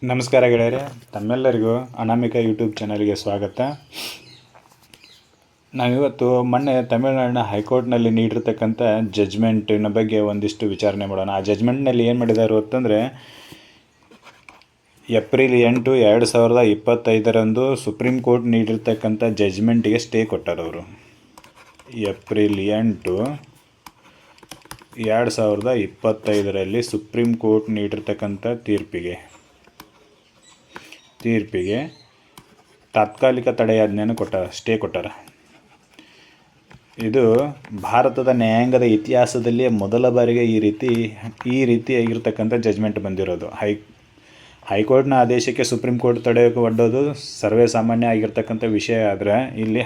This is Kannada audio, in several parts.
ನಮಸ್ಕಾರ ಗೆಳೆಯರೆ, ತಮ್ಮೆಲ್ಲರಿಗೂ ಅನಾಮಿಕ ಯೂಟ್ಯೂಬ್ ಚಾನಲ್ಗೆ ಸ್ವಾಗತ. ನಾವಿವತ್ತು ಮೊನ್ನೆ ತಮಿಳುನಾಡಿನ ಹೈಕೋರ್ಟ್ನಲ್ಲಿ ನೀಡಿರ್ತಕ್ಕಂಥ ಜಜ್ಮೆಂಟಿನ ಬಗ್ಗೆ ಒಂದಿಷ್ಟು ವಿಚಾರಣೆ ಮಾಡೋಣ. ಆ ಜಜ್ಮೆಂಟ್ನಲ್ಲಿ ಏನು ಮಾಡಿದ್ದಾರೆ ಅಂತಂದರೆ, ಏಪ್ರಿಲ್ 8, 2025 ಸುಪ್ರೀಂ ಕೋರ್ಟ್ ನೀಡಿರ್ತಕ್ಕಂಥ ಜಜ್ಮೆಂಟಿಗೆ ಸ್ಟೇ ಕೊಟ್ಟರು. ಏಪ್ರಿಲ್ 8, 2025 ಸುಪ್ರೀಂ ಕೋರ್ಟ್ ನೀಡಿರ್ತಕ್ಕಂಥ ತೀರ್ಪಿಗೆ ತಾತ್ಕಾಲಿಕ ತಡೆಯಾಜ್ಞೆಯನ್ನು ಸ್ಟೇ ಕೊಟ್ಟಾರ. ಇದು ಭಾರತದ ನ್ಯಾಯಾಂಗದ ಇತಿಹಾಸದಲ್ಲಿ ಮೊದಲ ಬಾರಿಗೆ ಈ ರೀತಿಯಾಗಿರ್ತಕ್ಕಂಥ ಜಜ್ಮೆಂಟ್ ಬಂದಿರೋದು. ಹೈಕೋರ್ಟ್ನ ಆದೇಶಕ್ಕೆ ಸುಪ್ರೀಂ ಕೋರ್ಟ್ ತಡೆ ಒಡ್ಡೋದು ಸರ್ವೇ ಸಾಮಾನ್ಯ ಆಗಿರ್ತಕ್ಕಂಥ ವಿಷಯ. ಆದರೆ ಇಲ್ಲಿ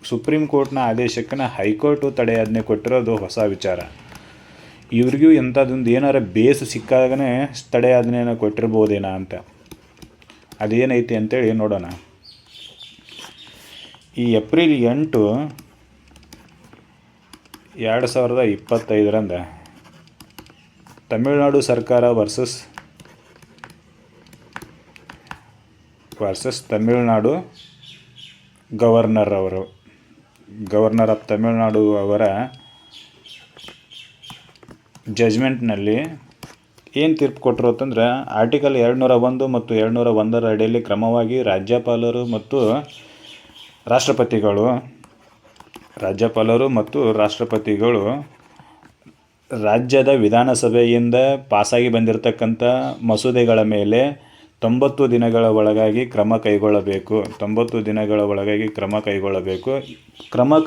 ಸುಪ್ರೀಂ ಕೋರ್ಟ್ನ ಆದೇಶಕ್ಕೆ ಹೈಕೋರ್ಟು ತಡೆಯಾಜ್ಞೆ ಕೊಟ್ಟಿರೋದು ಹೊಸ ವಿಚಾರ. ಇವ್ರಿಗೂ ಎಂಥದ್ದೊಂದು ಏನಾರ ಬೇಸ್ ಸಿಕ್ಕಾಗನೇ ತಡೆಯಾಜ್ಞೆಯನ್ನು ಕೊಟ್ಟಿರ್ಬೋದೇನೋ ಅಂತ. ಅದೇನೈತಿ ಅಂತೇಳಿ ನೋಡೋಣ. ಈ ಏಪ್ರಿಲ್ 8, 2025 ತಮಿಳುನಾಡು ಸರ್ಕಾರ versus Tamil Nadu governor of Tamil Nadu ಅವರ ಜಜ್ಮೆಂಟ್ನಲ್ಲಿ ಏನು ತೀರ್ಪು ಕೊಟ್ಟರು ಅಂತಂದ್ರೆ, ಆರ್ಟಿಕಲ್ 201 ಮತ್ತು 201 ಅಡಿಯಲ್ಲಿ ಕ್ರಮವಾಗಿ ರಾಜ್ಯಪಾಲರು ಮತ್ತು ರಾಷ್ಟ್ರಪತಿಗಳು ರಾಜ್ಯದ ವಿಧಾನಸಭೆಯಿಂದ ಪಾಸಾಗಿ ಬಂದಿರತಕ್ಕಂಥ ಮಸೂದೆಗಳ ಮೇಲೆ 90 ದಿನಗಳ ಒಳಗಾಗಿ ಕ್ರಮ ಕೈಗೊಳ್ಳಬೇಕು. 90 ದಿನಗಳ ಒಳಗಾಗಿ ಕ್ರಮ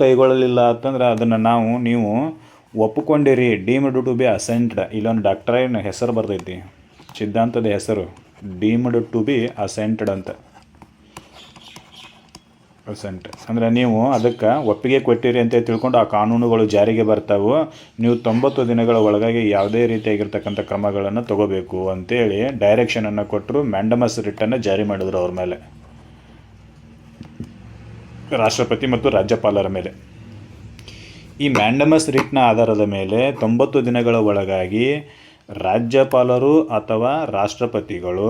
ಕೈಗೊಳ್ಳಲಿಲ್ಲ ಅಂತಂದ್ರೆ ಅದನ್ನು ನೀವು ಒಪ್ಪಿಕೊಂಡಿರಿ, ಡೀಮ್ಡ್ ಟು ಬಿ ಅಸೆಂಟ್ಡ್. ಇಲ್ಲೊಂದು ಡಾಕ್ಟ್ರೈನ್ ಹೆಸರು ಬರ್ತೈತಿ, ಸಿದ್ಧಾಂತದ ಹೆಸರು ಡೀಮ್ಡ್ ಟು ಬಿ ಅಸೆಂಟ್ಡ್ ಅಂತ. ಅಸೆಂಟ್ ಅಂದರೆ ನೀವು ಅದಕ್ಕೆ ಒಪ್ಪಿಗೆ ಕೊಟ್ಟಿರಿ ಅಂತ ತಿಳ್ಕೊಂಡು ಆ ಕಾನೂನುಗಳು ಜಾರಿಗೆ ಬರ್ತಾವೆ. ನೀವು 90 ದಿನಗಳ ಒಳಗಾಗಿ ಯಾವುದೇ ರೀತಿಯಾಗಿರ್ತಕ್ಕಂಥ ಕ್ರಮಗಳನ್ನು ತಗೋಬೇಕು ಅಂತೇಳಿ ಡೈರೆಕ್ಷನನ್ನು ಕೊಟ್ಟರು. ಮ್ಯಾಂಡಮಸ್ ರಿಟ್ಟನ್ನು ಜಾರಿ ಮಾಡಿದ್ರು ಅವ್ರ ಮೇಲೆ, ರಾಷ್ಟ್ರಪತಿ ಮತ್ತು ರಾಜ್ಯಪಾಲರ ಮೇಲೆ. ಈ ಮ್ಯಾಂಡಮಸ್ ರಿಟ್ನ ಆಧಾರದ ಮೇಲೆ 90 ದಿನಗಳ ಒಳಗಾಗಿ ರಾಜ್ಯಪಾಲರು ಅಥವಾ ರಾಷ್ಟ್ರಪತಿಗಳು,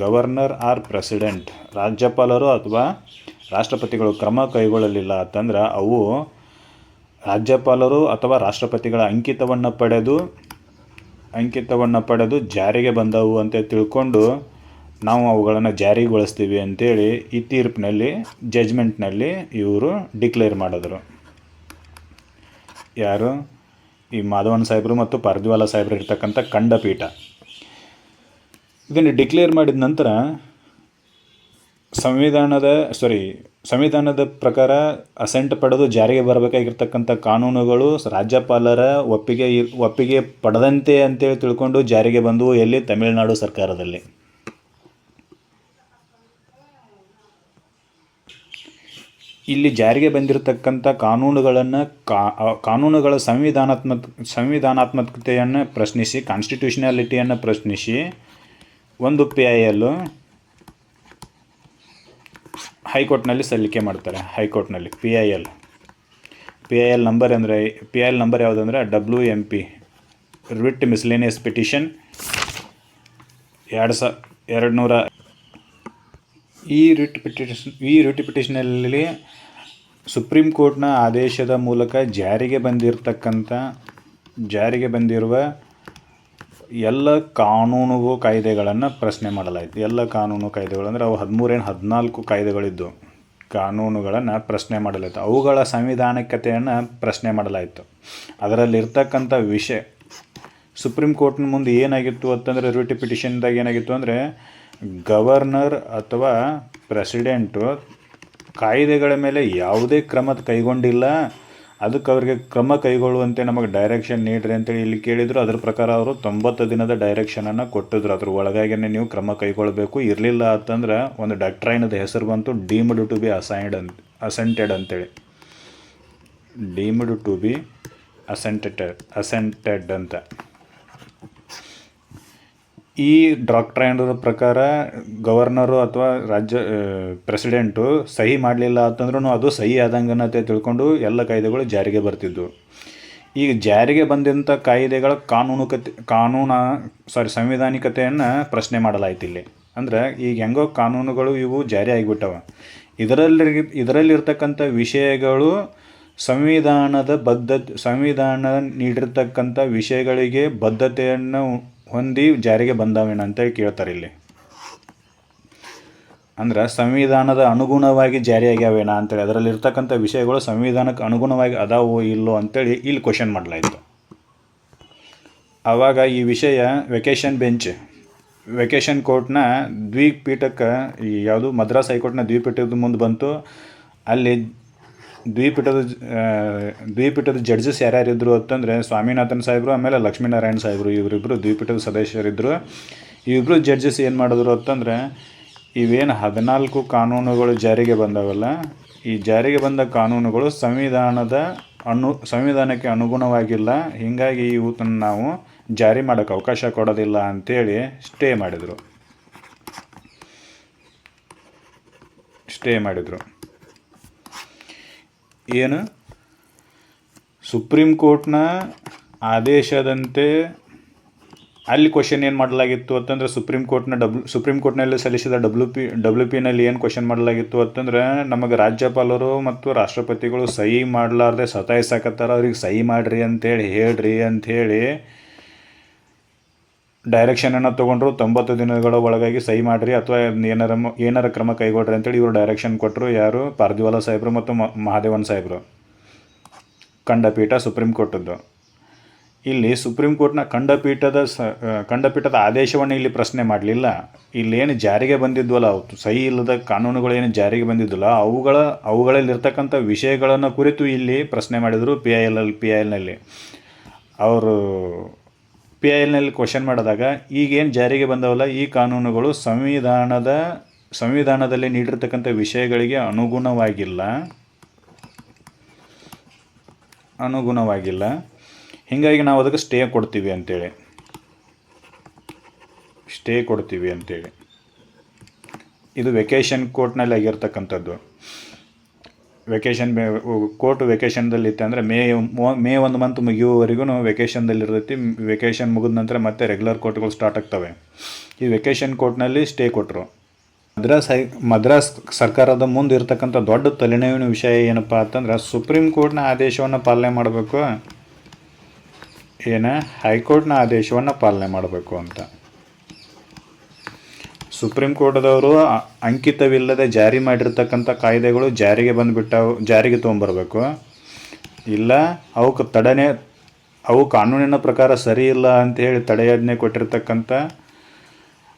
ಗವರ್ನರ್ ಆರ್ ಪ್ರೆಸಿಡೆಂಟ್, ರಾಜ್ಯಪಾಲರು ಅಥವಾ ರಾಷ್ಟ್ರಪತಿಗಳು ಕ್ರಮ ಕೈಗೊಳ್ಳಲಿಲ್ಲ ಅಂತಂದ್ರೆ ಅವು ರಾಜ್ಯಪಾಲರು ಅಥವಾ ರಾಷ್ಟ್ರಪತಿಗಳ ಅಂಕಿತವನ್ನು ಪಡೆದು ಜಾರಿಗೆ ಬಂದವು ಅಂತ ತಿಳ್ಕೊಂಡು ನಾವು ಅವುಗಳನ್ನು ಜಾರಿಗೊಳಿಸ್ತೀವಿ ಅಂತೇಳಿ ಈ ತೀರ್ಪಿನಲ್ಲಿ ಜಜ್ಮೆಂಟ್ನಲ್ಲಿ ಇವರು ಡಿಕ್ಲೇರ್ ಮಾಡಿದ್ರು. ಯಾರು? ಈ ಮಾಧವನ್ ಸಾಹೇಬರು ಮತ್ತು ಪಾರ್ದಿವಾಲ ಸಾಹೇಬರು ಇರ್ತಕ್ಕಂಥ ಖಂಡಪೀಠ ಇದನ್ನು ಡಿಕ್ಲೇರ್ ಮಾಡಿದ ನಂತರ ಸಂವಿಧಾನದ ಪ್ರಕಾರ ಅಸೆಂಟ್ ಪಡೆದು ಜಾರಿಗೆ ಬರಬೇಕಾಗಿರ್ತಕ್ಕಂಥ ಕಾನೂನುಗಳು ರಾಜ್ಯಪಾಲರ ಒಪ್ಪಿಗೆ ಪಡೆದಂತೆ ಅಂತೇಳಿ ತಿಳ್ಕೊಂಡು ಜಾರಿಗೆ ಬಂದವು. ಎಲ್ಲಿ? ತಮಿಳುನಾಡು ಸರ್ಕಾರದಲ್ಲಿ. ಇಲ್ಲಿ ಜಾರಿಗೆ ಬಂದಿರತಕ್ಕಂಥ ಕಾನೂನುಗಳ ಸಂವಿಧಾನಾತ್ಮಕತೆಯನ್ನು ಪ್ರಶ್ನಿಸಿ, ಕಾನ್ಸ್ಟಿಟ್ಯೂಷನಾಲಿಟಿಯನ್ನು ಪ್ರಶ್ನಿಸಿ ಒಂದು PIL ಹೈಕೋರ್ಟ್ನಲ್ಲಿ ಸಲ್ಲಿಕೆ ಮಾಡ್ತಾರೆ. ಹೈಕೋರ್ಟ್ನಲ್ಲಿ PIL ನಂಬರ್ ಯಾವುದಂದ್ರೆ WMP, ರಿಟ್ ಮಿಸ್ಲೇನಿಯಸ್ ಪಿಟಿಷನ್ 2200. ಈ ರಿಟ್ ಪಿಟಿಷನಲ್ಲಿ ಸುಪ್ರೀಂ ಕೋರ್ಟ್ನ ಆದೇಶದ ಮೂಲಕ ಜಾರಿಗೆ ಬಂದಿರುವ ಎಲ್ಲ ಕಾನೂನು ಕಾಯ್ದೆಗಳನ್ನು ಪ್ರಶ್ನೆ ಮಾಡಲಾಯಿತು. ಎಲ್ಲ ಕಾನೂನು ಕಾಯ್ದೆಗಳು ಅಂದರೆ ಅವು 14 ಕಾಯ್ದೆಗಳಿದ್ದು ಕಾನೂನುಗಳನ್ನು ಪ್ರಶ್ನೆ ಮಾಡಲಾಯಿತು. ಅವುಗಳ ಸಂವಿಧಾನಿಕತೆಯನ್ನು ಪ್ರಶ್ನೆ ಮಾಡಲಾಯಿತು. ಅದರಲ್ಲಿರ್ತಕ್ಕಂಥ ವಿಷಯ ಸುಪ್ರೀಂ ಕೋರ್ಟ್ನ ಮುಂದೆ ಏನಾಗಿತ್ತು ಅಂತಂದರೆ, ರಿಟ್ ಪಿಟಿಷನ್ದಾಗ ಏನಾಗಿತ್ತು ಅಂದರೆ, ಗವರ್ನರ್ ಅಥವಾ ಪ್ರೆಸಿಡೆಂಟು ಕಾಯ್ದೆಗಳ ಮೇಲೆ ಯಾವುದೇ ಕ್ರಮ ಕೈಗೊಂಡಿಲ್ಲ, ಅದಕ್ಕೆ ಅವ್ರಿಗೆ ಕ್ರಮ ಕೈಗೊಳ್ಳುವಂತೆ ನಮಗೆ ಡೈರೆಕ್ಷನ್ ನೀಡ್ರಿ ಅಂತೇಳಿ ಇಲ್ಲಿ ಕೇಳಿದರು. ಅದ್ರ ಪ್ರಕಾರ ಅವರು 90 ದಿನದ ಡೈರೆಕ್ಷನನ್ನು ಕೊಟ್ಟಿದ್ರು. ಅದ್ರ ಒಳಗಾಗಿನೇ ನೀವು ಕ್ರಮ ಕೈಗೊಳ್ಳಬೇಕು. ಇರಲಿಲ್ಲ ಅಂತಂದ್ರೆ ಒಂದು ಡಾಕ್ಟ್ರೈನದ ಹೆಸರು ಬಂತು, ಡೀಮ್ಡ್ ಟು ಬಿ ಅಸೆಂಟೆಡ್ ಅಂತೇಳಿ. ಡೀಮ್ಡ್ ಟು ಬಿ ಅಸೆಂಟೆಡ್ ಅಂತ. ಈ ಡಾಕ್ಟ್ರೈನದ ಪ್ರಕಾರ ಗವರ್ನರು ಅಥವಾ ಪ್ರೆಸಿಡೆಂಟು ಸಹಿ ಮಾಡಲಿಲ್ಲ ಅಂತಂದ್ರೂ ಅದು ಸಹಿ ಆದಂಗನತೆ ತಿಳ್ಕೊಂಡು ಎಲ್ಲ ಕಾಯ್ದೆಗಳು ಜಾರಿಗೆ ಬರ್ತಿದ್ವು. ಈಗ ಜಾರಿಗೆ ಬಂದಂಥ ಕಾಯ್ದೆಗಳ ಸಂವಿಧಾನಿಕತೆಯನ್ನು ಪ್ರಶ್ನೆ ಮಾಡಲಾಯ್ತು ಇಲ್ಲಿ. ಅಂದ್ರೆ ಈಗ ಹೆಂಗೋ ಕಾನೂನುಗಳು ಇವು ಜಾರಿ ಆಗಿಬಿಟ್ಟವ. ಇದರಲ್ಲಿರ್ತಕ್ಕಂಥ ವಿಷಯಗಳು ಸಂವಿಧಾನ ನೀಡಿರ್ತಕ್ಕಂಥ ವಿಷಯಗಳಿಗೆ ಬದ್ಧತೆಯನ್ನು ಹೊಂದಿ ಜಾರಿಗೆ ಬಂದಾವೇನ ಅಂತೇಳಿ ಕೇಳ್ತಾರೆ ಇಲ್ಲಿ. ಅಂದ್ರೆ ಸಂವಿಧಾನದ ಅನುಗುಣವಾಗಿ ಜಾರಿಯಾಗ್ಯಾವೇನ ಅಂತೇಳಿ, ಅದರಲ್ಲಿರ್ತಕ್ಕಂಥ ವಿಷಯಗಳು ಸಂವಿಧಾನಕ್ಕೆ ಅನುಗುಣವಾಗಿ ಅದಾವೋ ಇಲ್ಲೋ ಅಂತೇಳಿ ಇಲ್ಲಿ ಕ್ವಶನ್ ಮಾಡಲಾಯಿತು. ಆವಾಗ ಈ ವಿಷಯ ವೆಕೇಷನ್ ಕೋರ್ಟ್ನ ದ್ವಿಪೀಠಕ್ಕೆ, ಯಾವುದು ಮದ್ರಾಸ್ ಹೈಕೋರ್ಟ್ನ ದ್ವಿಪೀಠದ ಮುಂದೆ ಬಂತು. ಅಲ್ಲಿ ದ್ವಿಪೀಠದ ಜಡ್ಜಸ್ ಯಾರ್ಯಾರಿದ್ರು ಅಂತಂದರೆ ಸ್ವಾಮಿನಾಥನ್ ಸಾಹೇಬರು, ಆಮೇಲೆ ಲಕ್ಷ್ಮೀನಾರಾಯಣ ಸಾಹೇಬರು, ಇವರಿಬ್ಬರು ದ್ವಿಪೀಠದ ಸದಸ್ಯರಿದ್ದರು. ಇವಿಬ್ಬರು ಜಡ್ಜಸ್ ಏನು ಮಾಡಿದ್ರು ಅಂತಂದರೆ, ಇವೇನು 14 ಕಾನೂನುಗಳು ಜಾರಿಗೆ ಬಂದವಲ್ಲ, ಈ ಜಾರಿಗೆ ಬಂದ ಕಾನೂನುಗಳು ಸಂವಿಧಾನಕ್ಕೆ ಅನುಗುಣವಾಗಿಲ್ಲ, ಹೀಗಾಗಿ ಇವತ್ತನ್ನು ನಾವು ಜಾರಿ ಮಾಡೋಕ್ಕೆ ಅವಕಾಶ ಕೊಡೋದಿಲ್ಲ ಅಂಥೇಳಿ ಸ್ಟೇ ಮಾಡಿದರು. ಏನು ಸುಪ್ರೀಂ ಕೋರ್ಟ್ನ ಆದೇಶದಂತೆ ಅಲ್ಲಿ ಕ್ವಶನ್ ಏನು ಮಾಡಲಾಗಿತ್ತು ಅಂತಂದರೆ, ಸುಪ್ರೀಂ ಕೋರ್ಟ್ನಲ್ಲಿ ಸಲ್ಲಿಸಿದ ಡಬ್ಲ್ಯೂ ಪಿನಲ್ಲಿ ಏನು ಕ್ವಶನ್ ಮಾಡಲಾಗಿತ್ತು ಅಂತಂದ್ರೆ, ನಮಗೆ ರಾಜ್ಯಪಾಲರು ಮತ್ತು ರಾಷ್ಟ್ರಪತಿಗಳು ಸಹಿ ಮಾಡಲಾರ್ದೆ ಸತಾಯಿಸಾಕತ್ತಾರ, ಅವ್ರಿಗೆ ಸಹಿ ಮಾಡಿರಿ ಅಂಥೇಳಿ ಡೈರೆಕ್ಷನನ್ನು ತೊಗೊಂಡ್ರು. 90 ದಿನಗಳ ಒಳಗಾಗಿ ಸಹಿ ಮಾಡಿರಿ ಅಥವಾ ಏನಾರ ಕ್ರಮ ಕೈಗೊಳ್ರಿ ಅಂತೇಳಿ ಇವರು ಡೈರೆಕ್ಷನ್ ಕೊಟ್ಟರು. ಯಾರು? ಪಾರ್ದಿವಾಲ ಸಾಹೇಬರು ಮತ್ತು ಮಹಾದೇವನ್ ಸಾಹೇಬರು, ಖಂಡಪೀಠ ಸುಪ್ರೀಂ ಕೋರ್ಟದ್ದು. ಇಲ್ಲಿ ಸುಪ್ರೀಂ ಕೋರ್ಟ್ನ ಖಂಡಪೀಠದ ಆದೇಶವನ್ನು ಇಲ್ಲಿ ಪ್ರಶ್ನೆ ಮಾಡಲಿಲ್ಲ. ಇಲ್ಲೇನು ಜಾರಿಗೆ ಬಂದಿದ್ವಲ್ಲ, ಸಹಿ ಇಲ್ಲದ ಕಾನೂನುಗಳೇನು ಜಾರಿಗೆ ಬಂದಿದ್ವಲ್ಲ, ಅವುಗಳಲ್ಲಿರ್ತಕ್ಕಂಥ ವಿಷಯಗಳನ್ನು ಕುರಿತು ಇಲ್ಲಿ ಪ್ರಶ್ನೆ ಮಾಡಿದರು. ಪಿ ಐ ಎಲ್ನಲ್ಲಿ ಅವರು ಕ್ವಶನ್ ಮಾಡಿದಾಗ, ಈಗೇನು ಜಾರಿಗೆ ಬಂದವಲ್ಲ ಈ ಕಾನೂನುಗಳು ಸಂವಿಧಾನದಲ್ಲಿ ನೀಡಿರ್ತಕ್ಕಂಥ ವಿಷಯಗಳಿಗೆ ಅನುಗುಣವಾಗಿಲ್ಲ, ಹೀಗಾಗಿ ನಾವು ಅದಕ್ಕೆ ಸ್ಟೇ ಕೊಡ್ತೀವಿ ಅಂತೇಳಿ. ಇದು ವೆಕೇಷನ್ ಕೋರ್ಟ್ನಲ್ಲಿ ಆಗಿರ್ತಕ್ಕಂಥದ್ದು. ವೆಕೇಷನ್ದಲ್ಲಿತ್ತು ಅಂದರೆ ಮೇ 1 ಮಂತ್ ಮುಗಿಯುವವರೆಗೂ ವೆಕೇಷನ್ದಲ್ಲಿರ್ತೈತಿ. ವೆಕೇಷನ್ ಮುಗಿದ ನಂತರ ಮತ್ತೆ ರೆಗ್ಯುಲರ್ ಕೋರ್ಟ್ಗಳು ಸ್ಟಾರ್ಟ್ ಆಗ್ತವೆ. ಈ ವೆಕೇಷನ್ ಕೋರ್ಟ್ನಲ್ಲಿ ಸ್ಟೇ ಕೊಟ್ಟರು. ಮದ್ರಾಸ್ ಸರ್ಕಾರದ ಮುಂದೆ ಇರ್ತಕ್ಕಂಥ ದೊಡ್ಡ ತಲೆನೋವಿನ ವಿಷಯ ಏನಪ್ಪ ಅಂತಂದ್ರೆ, ಸುಪ್ರೀಂ ಕೋರ್ಟ್ನ ಆದೇಶವನ್ನು ಪಾಲನೆ ಮಾಡಬೇಕು, ಹೈಕೋರ್ಟ್ನ ಆದೇಶವನ್ನು ಪಾಲನೆ ಮಾಡಬೇಕು ಅಂತ. ಸುಪ್ರೀಂ ಕೋರ್ಟ್ದವರು ಅಂಕಿತವಿಲ್ಲದೆ ಜಾರಿ ಮಾಡಿರ್ತಕ್ಕಂಥ ಕಾಯ್ದೆಗಳು ಜಾರಿಗೆ ತೊಗೊಂಬರ್ಬೇಕು. ಇಲ್ಲ ಅವು ಕಾನೂನಿನ ಪ್ರಕಾರ ಸರಿ ಇಲ್ಲ ಅಂತ ಹೇಳಿ ತಡೆಯಾಜ್ಞೆ ಕೊಟ್ಟಿರ್ತಕ್ಕಂಥ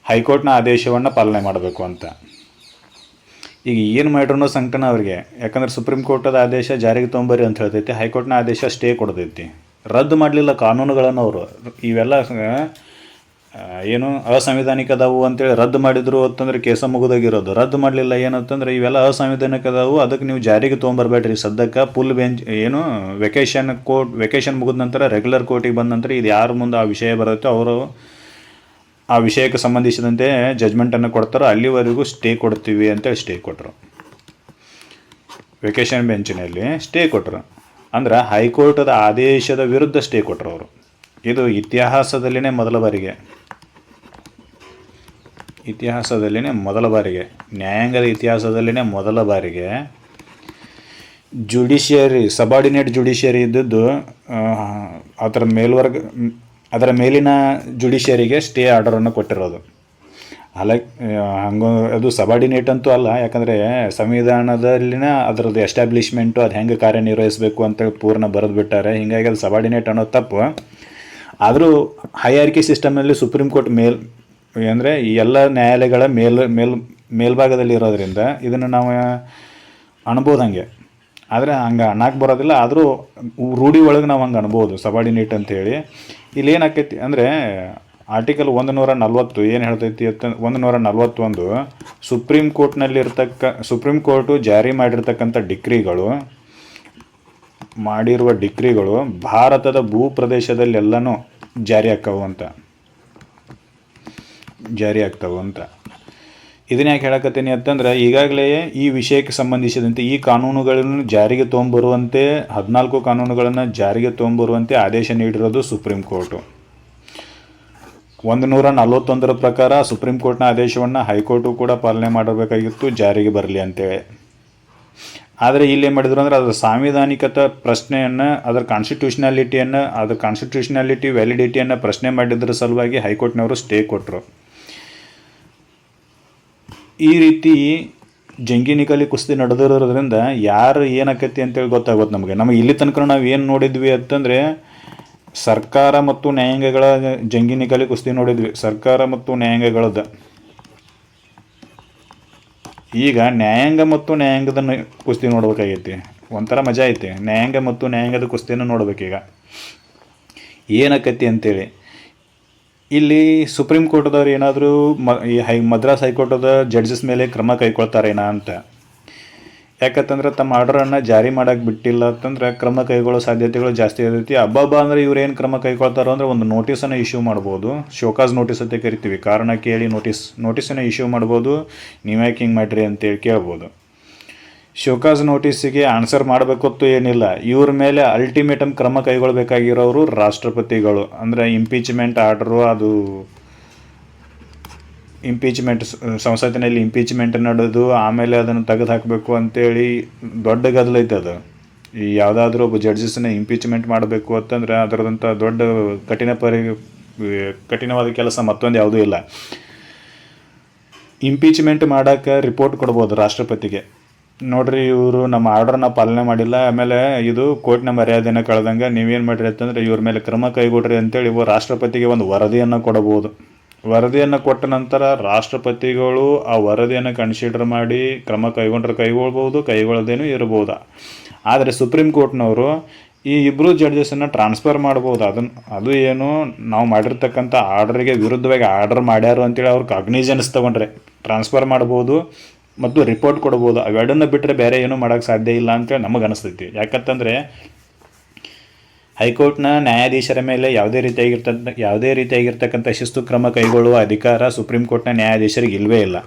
ಹೈಕೋರ್ಟ್ನ ಆದೇಶವನ್ನು ಪಾಲನೆ ಮಾಡಬೇಕು ಅಂತ. ಈಗ ಏನು ಮಾಡ್ರೂ ಸಂಕಟ ಅವ್ರಿಗೆ, ಯಾಕಂದ್ರೆ ಸುಪ್ರೀಂ ಕೋರ್ಟದ ಆದೇಶ ಜಾರಿಗೆ ತೊಗೊಂಬರ್ರಿ ಅಂತ ಹೇಳ್ತೈತಿ, ಹೈಕೋರ್ಟ್ನ ಆದೇಶ ಸ್ಟೇ ಕೊಡ್ತೈತಿ. ರದ್ದು ಮಾಡಲಿಲ್ಲ ಕಾನೂನುಗಳನ್ನು ಅವರು. ಇವೆಲ್ಲ ಏನು ಅಸಂವಿಧಾನಿಕ ಅದಾವು ಅಂತೇಳಿ ರದ್ದು ಮಾಡಿದ್ರು ಅಂತಂದ್ರೆ ಕೇಸ ಮುಗಿದೋಗಿರೋದು. ರದ್ದು ಮಾಡಲಿಲ್ಲ ಏನಂತಂದ್ರೆ ಇವೆಲ್ಲ ಅಸಂವಿಧಾನಿಕ ಅದಾವು, ಅದಕ್ಕೆ ನೀವು ಜಾರಿಗೆ ತೊಗೊಂಬರ್ಬೇಡ್ರಿ ಸದ್ಯಕ್ಕೆ. ಫುಲ್ ಬೆಂಚ್ ವೆಕೇಷನ್ ಮುಗಿದ ನಂತರ ರೆಗ್ಯುಲರ್ ಕೋರ್ಟಿಗೆ ಬಂದ ನಂತರ ಇದು ಯಾರ ಮುಂದೆ ಆ ವಿಷಯ ಬರುತ್ತೋ ಅವರು ಆ ವಿಷಯಕ್ಕೆ ಸಂಬಂಧಿಸಿದಂತೆ ಜಜ್ಮೆಂಟನ್ನು ಕೊಡ್ತಾರೋ ಅಲ್ಲಿವರೆಗೂ ಸ್ಟೇ ಕೊಡ್ತೀವಿ ಅಂತೇಳಿ ಸ್ಟೇ ಕೊಟ್ಟರು. ವೆಕೇಷನ್ ಬೆಂಚಿನಲ್ಲಿ ಸ್ಟೇ ಕೊಟ್ಟರು ಅಂದ್ರೆ ಹೈಕೋರ್ಟದ ಆದೇಶದ ವಿರುದ್ಧ ಸ್ಟೇ ಕೊಟ್ಟರು ಅವರು. ಇದು ಇತಿಹಾಸದಲ್ಲಿನೇ ಮೊದಲ ಬಾರಿಗೆ ನ್ಯಾಯಾಂಗದ ಇತಿಹಾಸದಲ್ಲಿನೇ ಮೊದಲ ಬಾರಿಗೆ ಸಬಾರ್ಡಿನೇಟ್ ಜುಡಿಷಿಯರಿ ಇದ್ದದ್ದು ಅದರ ಮೇಲಿನ ಜುಡಿಷಿಯರಿಗೆ ಸ್ಟೇ ಆರ್ಡರನ್ನು ಕೊಟ್ಟಿರೋದು. ಅದು ಸಬಾರ್ಡಿನೇಟ್ ಅಂತೂ ಅಲ್ಲ, ಯಾಕಂದರೆ ಸಂವಿಧಾನದಲ್ಲಿನ ಅದರದ್ದು ಎಸ್ಟಾಬ್ಲಿಷ್ಮೆಂಟು ಅದು ಹೆಂಗೆ ಕಾರ್ಯನಿರ್ವಹಿಸಬೇಕು ಅಂತೇಳಿ ಪೂರ್ಣ ಬರೆದು ಬಿಟ್ಟಾರೆ. ಹೀಗಾಗಿ ಅದು ಸಬಾರ್ಡಿನೇಟ್ ಅನ್ನೋದು ತಪ್ಪು. ಆದರೂ ಹೈಯಾರ್ಕಿ ಸಿಸ್ಟಮ್ನಲ್ಲಿ ಸುಪ್ರೀಂ ಕೋರ್ಟ್ ಅಂದರೆ ಈ ಎಲ್ಲ ನ್ಯಾಯಾಲಯಗಳ ಮೇಲ್ಭಾಗದಲ್ಲಿ ಇರೋದ್ರಿಂದ ಇದನ್ನು ನಾವು ಅನ್ಬೋದು ಹಂಗೆ. ಆದರೆ ಹಂಗೆ ಅನ್ನಕ್ಕೆ ಬರೋದಿಲ್ಲ, ಆದರೂ ರೂಢಿ ಒಳಗೆ ನಾವು ಹಂಗೆ ಅನ್ಬೋದು ಸಬಾರ್ಡಿನೇಟ್ ಅಂಥೇಳಿ. ಇಲ್ಲಿ ಏನಾಕೈತಿ ಅಂದರೆ ಆರ್ಟಿಕಲ್ 140 ಏನು ಹೇಳ್ತೈತಿ ಅಂತ 141 ಸುಪ್ರೀಂ ಕೋರ್ಟು ಜಾರಿ ಮಾಡಿರ್ತಕ್ಕಂಥ ಮಾಡಿರುವ ಡಿಕ್ರಿಗಳು ಭಾರತದ ಭೂಪ್ರದೇಶದಲ್ಲೆಲ್ಲನೂ ಜಾರಿ ಆಗ್ತಾವೆ ಅಂತ. ಇದನ್ನ ಯಾಕೆ ಹೇಳಕತ್ತೀನಿ ಅಂತಂದ್ರೆ, ಈಗಾಗಲೇ ಈ ವಿಷಯಕ್ಕೆ ಸಂಬಂಧಿಸಿದಂತೆ ಈ ಕಾನೂನುಗಳನ್ನು ಜಾರಿಗೆ ತೊಗೊಂಬರುವಂತೆ 14 ಕಾನೂನುಗಳನ್ನು ಜಾರಿಗೆ ತೊಗೊಂಬರುವಂತೆ ಆದೇಶ ನೀಡಿರೋದು ಸುಪ್ರೀಂ ಕೋರ್ಟು. 141 ಪ್ರಕಾರ ಸುಪ್ರೀಂ ಕೋರ್ಟ್ನ ಆದೇಶವನ್ನು ಹೈಕೋರ್ಟು ಕೂಡ ಪಾಲನೆ ಮಾಡಬೇಕಾಗಿತ್ತು ಜಾರಿಗೆ ಬರಲಿ ಅಂತೇಳಿ. ಆದರೆ ಇಲ್ಲೇನು ಮಾಡಿದ್ರು ಅಂದರೆ ಅದರ ಸಾಂವಿಧಾನಿಕತೆ ಪ್ರಶ್ನೆಯನ್ನು, ಅದರ ಕಾನ್ಸ್ಟಿಟ್ಯೂಷನಾಲಿಟಿ ವ್ಯಾಲಿಡಿಟಿಯನ್ನು ಪ್ರಶ್ನೆ ಮಾಡಿದ್ರ ಸಲುವಾಗಿ ಹೈಕೋರ್ಟ್ನವರು ಸ್ಟೇ ಕೊಟ್ಟರು. ಈ ರೀತಿ ಜಂಗಿನಿಕಲಿ ಕುಸ್ತಿ ನಡೆದಿರೋದ್ರಿಂದ ಯಾರು ಏನಾಕತಿ ಅಂತೇಳಿ ಗೊತ್ತಾಗುತ್ತೆ ನಮಗೆ ಇಲ್ಲಿ ತನಕ ನಾವು ಏನು ನೋಡಿದ್ವಿ ಅಂತಂದರೆ ಸರ್ಕಾರ ಮತ್ತು ನ್ಯಾಯಾಂಗಗಳ ಜಂಗಿನಿಕಲಿ ಕುಸ್ತಿ ನೋಡಿದ್ವಿ, ಸರ್ಕಾರ ಮತ್ತು ನ್ಯಾಯಾಂಗಗಳದ್ದು. ಈಗ ನ್ಯಾಯಾಂಗ ಮತ್ತು ನ್ಯಾಯಾಂಗದ ಕುಸ್ತಿ ನೋಡ್ಬೇಕಾಗೈತಿ. ಒಂಥರ ಮಜಾ ಐತಿ. ನ್ಯಾಯಾಂಗ ಮತ್ತು ನ್ಯಾಯಾಂಗದ ಕುಸ್ತಿಯನ್ನು ನೋಡ್ಬೇಕೀಗ ಏನಕ್ಕತಿ ಅಂತೇಳಿ. ಇಲ್ಲಿ ಸುಪ್ರೀಂ ಕೋರ್ಟ್ದವ್ರು ಏನಾದರೂ ಮದ್ರಾಸ್ ಹೈಕೋರ್ಟದ ಜಡ್ಜಸ್ ಮೇಲೆ ಕ್ರಮ ಕೈಗೊಳ್ತಾರೇನಾ ಅಂತ. ಯಾಕಂತಂದ್ರೆ ತಮ್ಮ ಆರ್ಡರನ್ನು ಜಾರಿ ಮಾಡೋಕ್ಕೆ ಬಿಟ್ಟಿಲ್ಲ ಅಂತಂದ್ರೆ ಕ್ರಮ ಕೈಗೊಳ್ಳೋ ಸಾಧ್ಯತೆಗಳು ಜಾಸ್ತಿ ಇರ್ತೈತಿ. ಅಂದರೆ ಇವ್ರು ಏನು ಕ್ರಮ ಕೈಗೊಳ್ತಾರೋ ಅಂದರೆ ಒಂದು ನೋಟಿಸನ್ನು ಇಶ್ಯೂ ಮಾಡ್ಬೋದು. ಶೋಕಾಸ್ ನೋಟಿಸ್ ಅಂತ ಕರಿತೀವಿ. ಕಾರಣ ಕೇಳಿ ನೋಟಿಸನ್ನು ಇಶ್ಯೂ ಮಾಡ್ಬೋದು. ನೀವು ಯಾಕೆ ಹಿಂಗೆ ಮಾಡಿರಿ ಅಂತೇಳಿ ಕೇಳ್ಬೋದು. ಶೋಕಾಸ್ ನೋಟಿಸಿಗೆ ಆನ್ಸರ್ ಮಾಡಬೇಕೊತ್ತು ಏನಿಲ್ಲ. ಇವ್ರ ಮೇಲೆ ಅಲ್ಟಿಮೇಟಮ್ ಕ್ರಮ ಕೈಗೊಳ್ಳಬೇಕಾಗಿರೋರು ರಾಷ್ಟ್ರಪತಿಗಳು. ಅಂದರೆ ಇಂಪೀಚ್ಮೆಂಟ್ ಆರ್ಡ್ರು, ಅದು ಇಂಪೀಚ್ಮೆಂಟ್ ಸಂಸತ್ತಿನಲ್ಲಿ ಇಂಪೀಚ್ಮೆಂಟ್ ನಡೆದು ಆಮೇಲೆ ಅದನ್ನು ತೆಗೆದು ಹಾಕಬೇಕು ಅಂತೇಳಿ ದೊಡ್ಡ ಗದ್ದಲೈತೆ ಅದು. ಈ ಯಾವುದಾದ್ರೂ ಒಬ್ಬ ಜಡ್ಜಸ್ನ ಇಂಪೀಚ್ಮೆಂಟ್ ಮಾಡಬೇಕು ಅಂತಂದ್ರೆ ಅದರದಂಥ ದೊಡ್ಡ ಕಠಿಣವಾದ ಕೆಲಸ ಮತ್ತೊಂದು ಯಾವುದೂ ಇಲ್ಲ. ಇಂಪೀಚ್ಮೆಂಟ್ ಮಾಡೋಕ್ಕೆ ರಿಪೋರ್ಟ್ ಕೊಡ್ಬೋದು ರಾಷ್ಟ್ರಪತಿಗೆ. ನೋಡ್ರಿ, ಇವರು ನಮ್ಮ ಆರ್ಡರ್ನ ಪಾಲನೆ ಮಾಡಿಲ್ಲ, ಆಮೇಲೆ ಇದು ಕೋರ್ಟ್ನ ಮರ್ಯಾದೆನ ಕಳೆದಂಗೆ, ನೀವೇನು ಮಾಡಿರಿ ಅಂತಂದರೆ ಇವ್ರ ಮೇಲೆ ಕ್ರಮ ಕೈಗೊಡ್ರಿ ಅಂತೇಳಿ ರಾಷ್ಟ್ರಪತಿಗೆ ಒಂದು ವರದಿಯನ್ನು ಕೊಡಬಹುದು. ವರದಿಯನ್ನು ಕೊಟ್ಟ ನಂತರ ರಾಷ್ಟ್ರಪತಿಗಳು ಆ ವರದಿಯನ್ನು ಕನ್ಸಿಡರ್ ಮಾಡಿ ಕ್ರಮ ಕೈಗೊಳ್ಬೋದು, ಕೈಗೊಳ್ಳದೇನೂ ಇರ್ಬೋದು. ಆದರೆ ಸುಪ್ರೀಂ ಕೋರ್ಟ್ನವರು ಈ ಇಬ್ಬರು ಜಡ್ಜಸನ್ನು ಟ್ರಾನ್ಸ್ಫರ್ ಮಾಡ್ಬೋದು. ಅದು ಏನು, ನಾವು ಮಾಡಿರ್ತಕ್ಕಂಥ ಆರ್ಡರ್ಗೆ ವಿರುದ್ಧವಾಗಿ ಆರ್ಡರ್ ಮಾಡ್ಯಾರು ಅಂತೇಳಿ ಅವ್ರು ಕಾಗ್ನಿಜೆನ್ಸ್ ತೊಗೊಂಡ್ರೆ ಟ್ರಾನ್ಸ್ಫರ್ ಮಾಡ್ಬೋದು ಮತ್ತು ರಿಪೋರ್ಟ್ ಕೊಡ್ಬೋದು. ಅವೆರಡನ್ನು ಬಿಟ್ಟರೆ ಬೇರೆ ಏನೂ ಮಾಡೋಕ್ಕೆ ಸಾಧ್ಯ ಇಲ್ಲ ಅಂತೇಳಿ ನಮಗೆ ಅನಿಸ್ತೈತಿ. ಯಾಕಂತಂದರೆ ಹೈಕೋರ್ಟ್ನ ನ್ಯಾಯಾಧೀಶರ ಮೇಲೆ ಯಾವುದೇ ರೀತಿಯಾಗಿರ್ತಕ್ಕಂಥ ಶಿಸ್ತು ಕ್ರಮ ಕೈಗೊಳ್ಳುವ ಅಧಿಕಾರ ಸುಪ್ರೀಂ ಕೋರ್ಟ್ನ ನ್ಯಾಯಾಧೀಶರಿಗೆ ಇಲ್ಲವೇ ಇಲ್ಲ.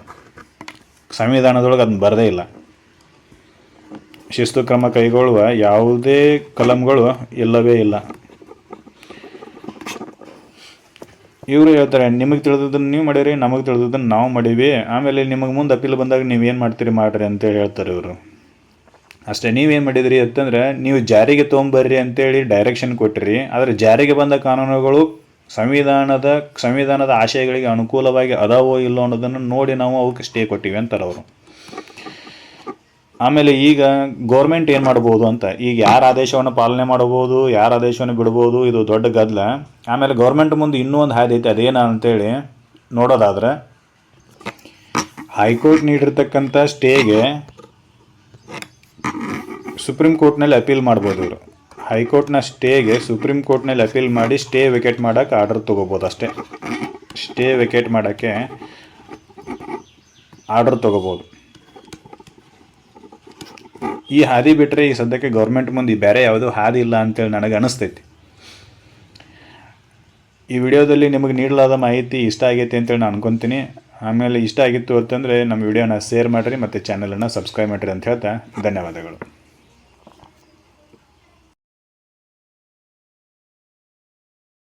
ಸಂವಿಧಾನದೊಳಗೆ ಅದನ್ನು ಬರದೇ ಇಲ್ಲ. ಶಿಸ್ತು ಕ್ರಮ ಕೈಗೊಳ್ಳುವ ಯಾವುದೇ ಕಲಂಗಳು ಇಲ್ಲವೇ ಇಲ್ಲ. ಇವರು ಹೇಳ್ತಾರೆ, ನಿಮಗೆ ತಿಳಿದದನ್ನು ನೀವು ಮಾಡಿರಿ, ನಮಗೆ ತಿಳಿದದನ್ನು ನಾವು ಮಾಡೀವಿ, ಆಮೇಲೆ ನಿಮಗೆ ಮುಂದೆ ಅಪೀಲ್ ಬಂದಾಗ ನೀವೇನು ಮಾಡ್ತೀರಿ ಮಾಡಿರಿ ಅಂತೇಳಿ ಹೇಳ್ತಾರೆ ಇವರು. ಅಷ್ಟೇ. ನೀವೇನು ಮಾಡಿದಿರಿ ಅಂತಂದ್ರೆ ನೀವು ಜಾರಿಗೆ ತೊಗೊಂಬರ್ರಿ ಅಂತೇಳಿ ಡೈರೆಕ್ಷನ್ ಕೊಟ್ಟಿರಿ. ಆದರೆ ಜಾರಿಗೆ ಬಂದ ಕಾನೂನುಗಳು ಸಂವಿಧಾನದ ಆಶಯಗಳಿಗೆ ಅನುಕೂಲವಾಗಿ ಅದಾವೋ ಇಲ್ಲೋ ಅನ್ನೋದನ್ನು ನೋಡಿ ನಾವು ಅವಕ್ಕೆ ಸ್ಟೇ ಕೊಟ್ಟಿವಿ ಅಂತಾರೆ ಅವರು. ಆಮೇಲೆ ಈಗ ಗೌರ್ಮೆಂಟ್ ಏನು ಮಾಡ್ಬೋದು ಅಂತ, ಈಗ ಯಾರ ಆದೇಶವನ್ನು ಪಾಲನೆ ಮಾಡ್ಬೋದು, ಯಾರ ಆದೇಶವನ್ನು ಬಿಡ್ಬೋದು, ಇದು ದೊಡ್ಡ ಗದ್ದಲ. ಆಮೇಲೆ ಗೌರ್ಮೆಂಟ್ ಮುಂದೆ ಇನ್ನೂ ಒಂದು ಹಾದಿ ಐತೆ. ಅದೇನ ಅಂತೇಳಿ ನೋಡೋದಾದ್ರೆ, ಹೈಕೋರ್ಟ್ ನೀಡಿರ್ತಕ್ಕಂಥ ಸ್ಟೇಗೆ ಸುಪ್ರೀಂ ಕೋರ್ಟ್ನಲ್ಲಿ ಅಪೀಲ್ ಮಾಡ್ಬೋದು ಇವರು. ಹೈಕೋರ್ಟ್ನ ಸ್ಟೇಗೆ ಸುಪ್ರೀಂ ಕೋರ್ಟ್ನಲ್ಲಿ ಅಪೀಲ್ ಮಾಡಿ ಸ್ಟೇ ವೆಕೇಟ್ ಮಾಡೋಕ್ಕೆ ಆರ್ಡರ್ ತೊಗೋಬೋದು ಅಷ್ಟೇ. ಸ್ಟೇ ವೆಕೇಟ್ ಮಾಡೋಕ್ಕೆ ಆರ್ಡರ್ ತೊಗೋಬೋದು. ಈ ಹಾದಿ ಬಿಟ್ಟರೆ ಈ ಸದ್ಯಕ್ಕೆ ಗೌರ್ಮೆಂಟ್ ಮುಂದೆ ಬೇರೆ ಯಾವುದೂ ಹಾದಿ ಇಲ್ಲ ಅಂತೇಳಿ ನನಗೆ ಅನಿಸ್ತೈತಿ. ಈ ವಿಡಿಯೋದಲ್ಲಿ ನಿಮಗೆ ನೀಡಲಾದ ಮಾಹಿತಿ ಇಷ್ಟ ಆಗೈತಿ ಅಂತೇಳಿ ನಾನು ಅನ್ಕೊತೀನಿ. ಆಮೇಲೆ ಇಷ್ಟ ಆಗಿತ್ತು ಅಂತಂದರೆ ನಮ್ಮ ವಿಡಿಯೋನ ಶೇರ್ ಮಾಡಿರಿ ಮತ್ತು ಚಾನಲನ್ನು ಸಬ್ಸ್ಕ್ರೈಬ್ ಮಾಡಿರಿ ಅಂತ ಹೇಳ್ತಾ ಧನ್ಯವಾದಗಳು.